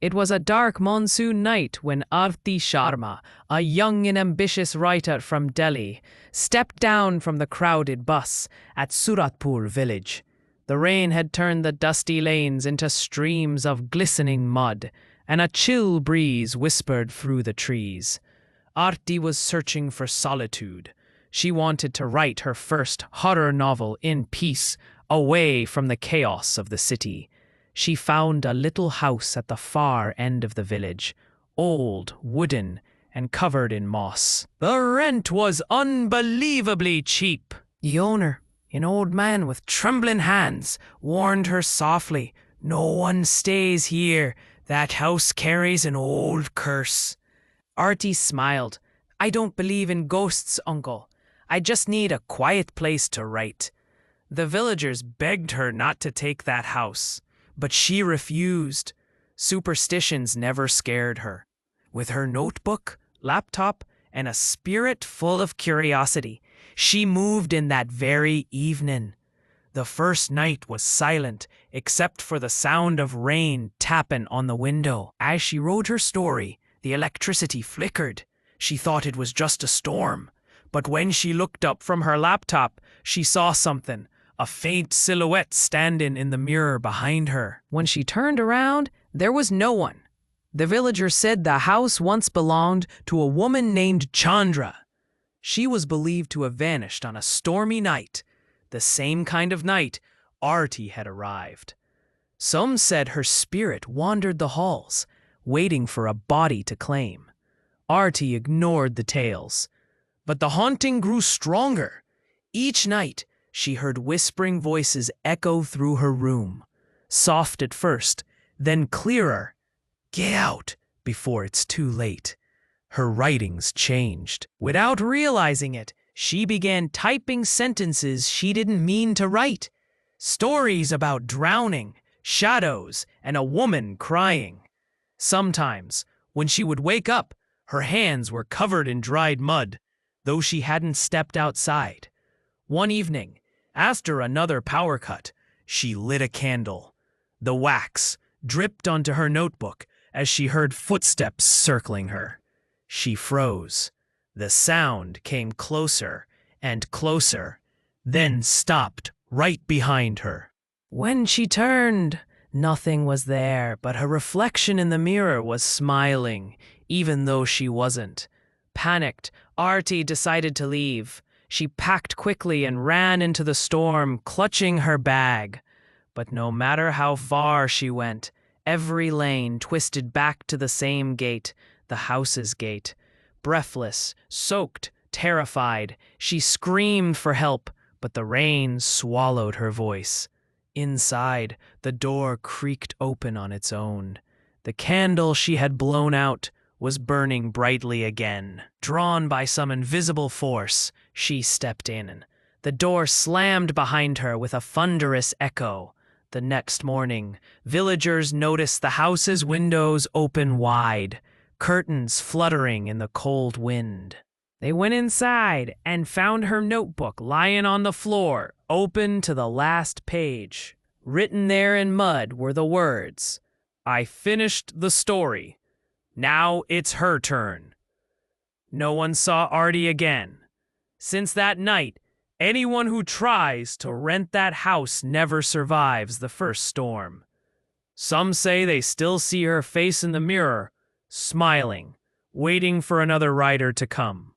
It was a dark monsoon night when Aarti Sharma, a young and ambitious writer from Delhi, stepped down from the crowded bus at Suratpur village. The rain had turned the dusty lanes into streams of glistening mud, and a chill breeze whispered through the trees. Aarti was searching for solitude. She wanted to write her first horror novel in peace, away from the chaos of the city. She found a little house at the far end of the village, old, wooden, and covered in moss. The rent was unbelievably cheap. The owner, an old man with trembling hands, warned her softly, "No one stays here. That house carries an old curse." Aarti smiled. "I don't believe in ghosts, uncle. I just need a quiet place to write." The villagers begged her not to take that house, but she refused. Superstitions never scared her. With her notebook, laptop, and a spirit full of curiosity, she moved in that very evening. The first night was silent, except for the sound of rain tapping on the window. As she wrote her story, the electricity flickered. She thought it was just a storm. But when she looked up from her laptop, she saw something. A faint silhouette standing in the mirror behind her. When she turned around, there was no one. The villagers said the house once belonged to a woman named Chandra. She was believed to have vanished on a stormy night, the same kind of night Aarti had arrived. Some said her spirit wandered the halls, waiting for a body to claim. Aarti ignored the tales, but the haunting grew stronger. Each night, she heard whispering voices echo through her room, soft at first, then clearer. "Get out before it's too late." Her writings changed. Without realizing it, she began typing sentences she didn't mean to write. Stories about drowning, shadows, and a woman crying. Sometimes, when she would wake up, her hands were covered in dried mud, though she hadn't stepped outside. One evening, after another power cut, she lit a candle. The wax dripped onto her notebook as she heard footsteps circling her. She froze. The sound came closer and closer, then stopped right behind her. When she turned, nothing was there, but her reflection in the mirror was smiling, even though she wasn't. Panicked, Aarti decided to leave. She packed quickly and ran into the storm, clutching her bag. But no matter how far she went, every lane twisted back to the same gate, the house's gate. Breathless, soaked, terrified, she screamed for help, but the rain swallowed her voice. Inside, the door creaked open on its own. The candle she had blown out was burning brightly again. Drawn by some invisible force, she stepped in. The door slammed behind her with a thunderous echo. The next morning, villagers noticed the house's windows open wide, curtains fluttering in the cold wind. They went inside and found her notebook lying on the floor, open to the last page. Written there in mud were the words, "I finished the story. Now it's her turn." No one saw Aarti again. Since that night, anyone who tries to rent that house never survives the first storm. Some say they still see her face in the mirror, smiling, waiting for another writer to come.